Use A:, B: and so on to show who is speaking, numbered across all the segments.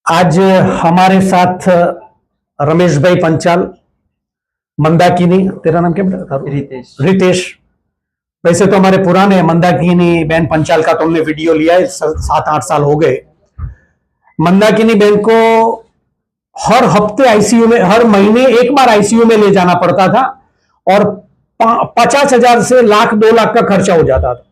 A: आज हमारे साथ रमेश भाई पंचाल, मंदाकिनी, तेरा नाम क्या बेटा?
B: रितेश।
A: रितेश। वैसे तो हमारे पुराने मंदाकिनी बहन पंचाल का तुमने वीडियो लिया है, 7-8 साल हो गए। मंदाकिनी बहन को हर हफ्ते आईसीयू में, हर महीने एक बार आईसीयू में ले जाना पड़ता था और 50,000 से लाख 2 लाख का खर्चा हो जाता था।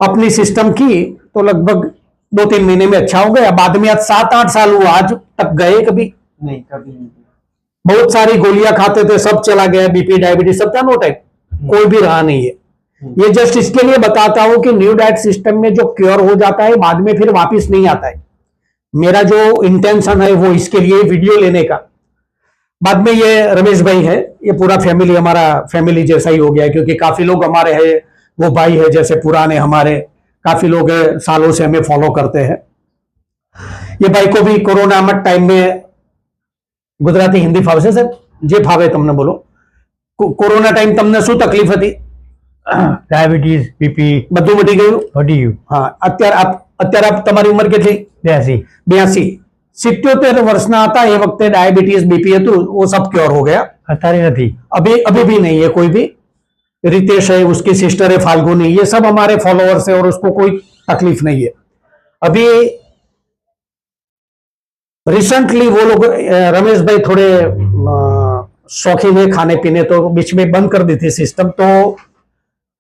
A: अपनी सिस्टम की तो लगभग 2-3 महीने में अच्छा हो गया। बाद में आज 7-8 साल हुआ, आज तक गए कभी
B: नहीं, कभी नहीं।
A: बहुत सारी गोलियां खाते थे, सब चला गया, बीपी डायबिटीज सब था, नो टाइप कोई भी रहा नहीं है। ये जस्ट इसके लिए बताता हूं कि न्यू डाइट सिस्टम में जो क्योर हो जाता है बाद में फिर वापस नहीं आता है। मेरा जो इंटेंशन है वो इसके लिए वीडियो लेने का। बाद में ये रमेश भाई है, ये पूरा फैमिली हमारा फैमिली जैसा ही हो गया, क्योंकि काफी लोग हमारे हैं, वो भाई है जैसे पुराने हमारे, काफी लोग सालों से हमें फॉलो करते हैं। ये भाई को भी कोरोना मत टाइम में गुजराती हिंदी फावશે सर जे फावे તમને બોલો। કોરોના ટાઈમ તમને શું તકલીફ હતી?
C: ડાયાબિટીસ, બીપી
A: બધું મટી ગયું?
C: મટી ગયું।
A: હા, અત્યારે તમારી ઉંમર કેટલી? 82। 77 વર્ષના હતા એ વખતે ડાયાબિટીસ બીપી હતું, वो सब क्योर हो गया।
C: અત્યારે નથી।
A: अभी भी नहीं है कोई भी। रितेश है, उसकी सिस्टर है फाल्गुनी, ये सब हमारे फॉलोअर्स है और उसको कोई तकलीफ नहीं है। अभी रिसेंटली वो लोग, रमेश भाई थोड़े शौकीन है खाने पीने, तो बीच में बंद कर दी थी सिस्टम। तो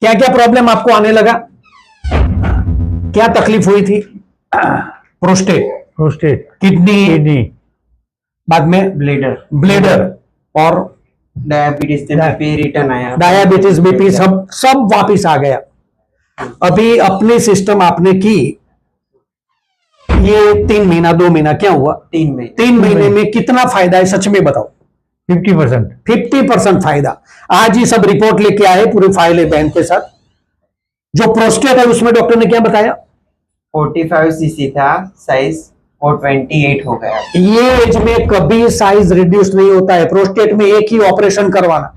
A: क्या क्या प्रॉब्लम आपको आने लगा, क्या तकलीफ हुई थी? प्रोस्टेट, किडनी, बाद में ब्लेडर और
B: डायबिटीज बीपी रिटर्न आया।
A: डायबिटीज बीपी सब वापिस आ गया। अभी अपनी सिस्टम आपने की, ये 3 महीना 2 महीना क्या हुआ? 3 महीने में कितना फायदा है सच में बताओ? 50% फायदा। आज ही सब रिपोर्ट लेके आए, पूरी फाइल है बहन के साथ। जो प्रोस्टेट है उसमें डॉक्टर ने क्या बताया?
B: 45 सीसी था साइज, और 28 हो गया।
A: ये एज में कभी साइज रिड्यूस नहीं होता है। प्रोस्टेट में एक ही ऑपरेशन करवाना।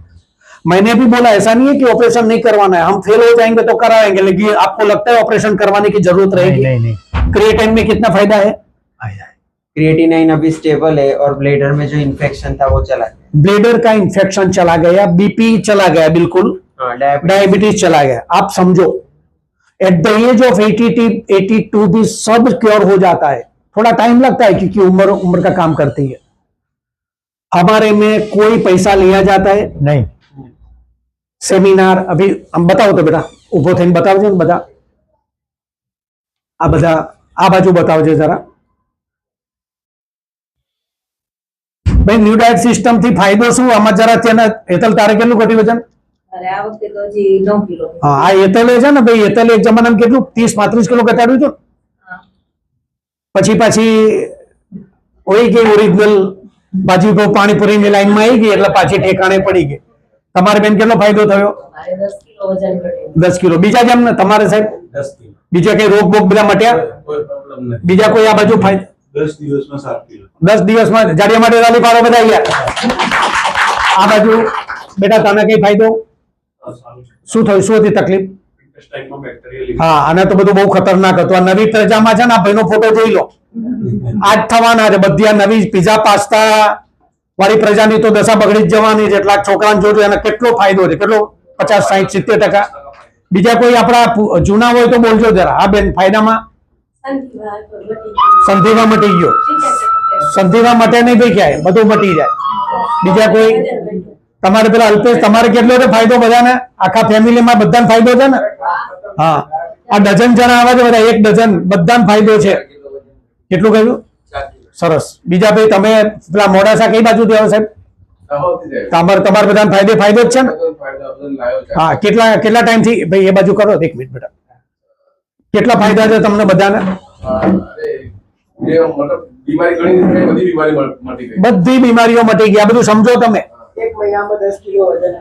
A: मैंने भी बोला ऐसा नहीं है कि ऑपरेशन नहीं करवाना है, हम फेल हो जाएंगे तो कराएंगे, लेकिन आपको लगता है ऑपरेशन करवाने की जरूरत रहेगी?
C: नहीं।
A: क्रिएटिन में कितना फायदा है?
B: क्रिएटिनाइन अभी स्टेबल है और ब्लेडर में जो इन्फेक्शन था वो चला गया।
A: ब्लेडर का इन्फेक्शन चला गया, बीपी चला गया, बिल्कुल डायबिटीज चला गया। आप समझो एट द एज ऑफ 82 भी सब क्योर हो जाता है। थोड़ा टाइम लगता है क्योंकि उम्र का काम करती है। हमारे में कोई पैसा लिया जाता है
C: नहीं।
A: सेमिनार अभी हम बताओ तो बेटा, उभो थઈને बताओ બધા આ બાજુ बताओ जरा भाई। न्यू डाइट सिस्टम थी फायदो શું આમાં જરા તેને હેતલ તારે કેટલું ઘટી વજન?
D: અરે આ વખતે તો હજી 9 કિલો।
A: હા, આ હેતલે છે ને ભાઈ, હેતલે એક જમાનામાં કેટલું 30-35 કિલો ઘટાડ્યું હતું, પાછી હોઈ ગઈ ઓરિજિનલ બાજી તો પાણીપુરીની લાઈનમાં આવી ગઈ એટલે પાછી ઠેકાણે પડી ગઈ। તમારે બેન કેટલો ફાયદો થયો?
D: મારે 10 કિલો વજન ઘટ્યું।
A: 10 કિલો। બીજા જેમ ને તમારે સાહેબ
E: 10 કિલો।
A: બીજા કઈ રોગ બોગ બધા મટ્યા?
E: કોઈ પ્રોબ્લેમ નથી।
A: બીજા કોઈ આ બાજુ ફાયદો?
E: 10 દિવસમાં 7 કિલો।
A: 10 દિવસમાં જાડિયા માટે રાલી પાડો બધા અહીંયા। આ બાજુ બેટા તને કઈ ફાયદો? શું થયું, શું હતી તકલીફ?
E: ઇન્ટેસ્ટાઇનમાં બેક્ટેરિયા
A: હા, આને તો બધું બહુ ખતરનાક હતું। આ નવી પ્રજામાં છે ને, આ ભાઈનો ફોટો જોઈ લો, આજ થવાના છે બધી આ નવી પીઝા પાસ્તા વાળી પ્રજાની તો દશા બગડી જ જવાની છે। એટલા છોકરાને જોજો, એને કેટલો ફાયદો છે, કેટલો 50-60-70%। બીજા કોઈ આપણા જૂના હોય તો બોલજો જરા। હા બેન, ફાયદામાં સંધિવા મટી ગયો? સંધિવા મટે નહીં ભાઈ, ક્યાંય બધું મટી જાય। બીજા કોઈ તમારે પેલા અલ્પેશ, તમારે કેટલો છે ફાયદો બધાને? આખા ફેમિલીમાં બધાને ફાયદો છે ને? હા, આ ડઝન જણા આવે છે બધા, 1 ડઝન બધાને ફાયદો છે। કેટલું કહ્યું? સરસ। બીજા ભાઈ તમે પેલા મોડાસા કઈ બાજુથી આવો સાહેબ? તમારે બધાને ફાયદો જ છે ને? હા, કેટલા ટાઈમ થી ભાઈ એ બાજુ કરો? 1 મિનિટ બેટા, કેટલા ફાયદા છે તમને બધાને? બધી બીમારીઓ મટી ગઈ। આ બધું સમજો તમે।
B: 1 મહિનામાં 10 કિલો વજન।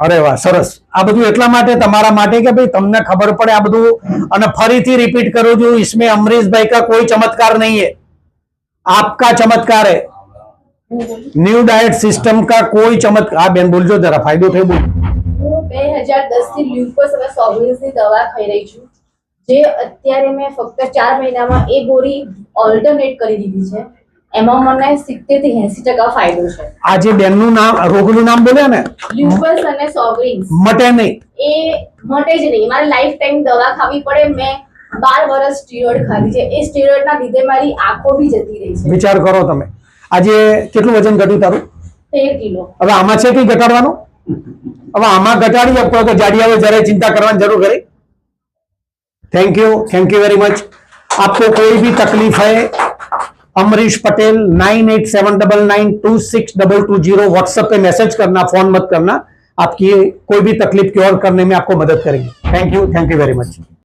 A: અરે વાહ, સરસ। આ બધું એટલા માટે તમારા માટે કે ભાઈ તમને ખબર પડે આ બધું। અને ફરીથી રિપીટ કરું છું, इसमें अमरीश भाई का कोई चमत्कार नहीं है, आपका चमत्कार है। न्यू डाइट सिस्टम का कोई चमत्कार। हाँ बेन बोलજો जरा, फायदो થયો બોલ।
D: હું 2010 થી લ્યુકોસ અને સોબિન્સની દવા ખાઈ રહી છું,
F: જે અત્યારે મેં ફક્ત 4 મહિનામાં એ ગોળી ઓલ્ટરનેટ કરી દીધી છે, એમાં મને 70 થી 80% ફાયદો છે.
A: આ જે બેનનું નામ રોગનું નામ બોલ્યા ને,
F: લ્યુપસ અને સોગરિન્સ
A: મટે નહીં.
F: એ મટે જ નહીં. મારે લાઈફ ટાઈમ દવા ખાવી પડે. મેં 12 વર્ષ સ્ટીરોઇડ ખાધી છે. એ સ્ટીરોઇડના લીધે મારી આંખો બી જતી રહી છે.
A: વિચાર કરો તમે. આજે કેટલું વજન ઘટ્યું તારું?
F: 13 કિલો.
A: હવે આમાં છે કઈ ઘટાડવાનું? હવે આમાં ઘટાડી આપો તો જાડી આવે, જરાય चिंता करवानी जरूर करें. Thank you very much. आपको कोई भी तकलीफ है, अमरीश पटेल 9879926220 व्हाट्सएप पे मैसेज करना, फोन मत करना. आपकी कोई भी तकलीफ क्योर करने में आपको मदद करेंगे. Thank you very much.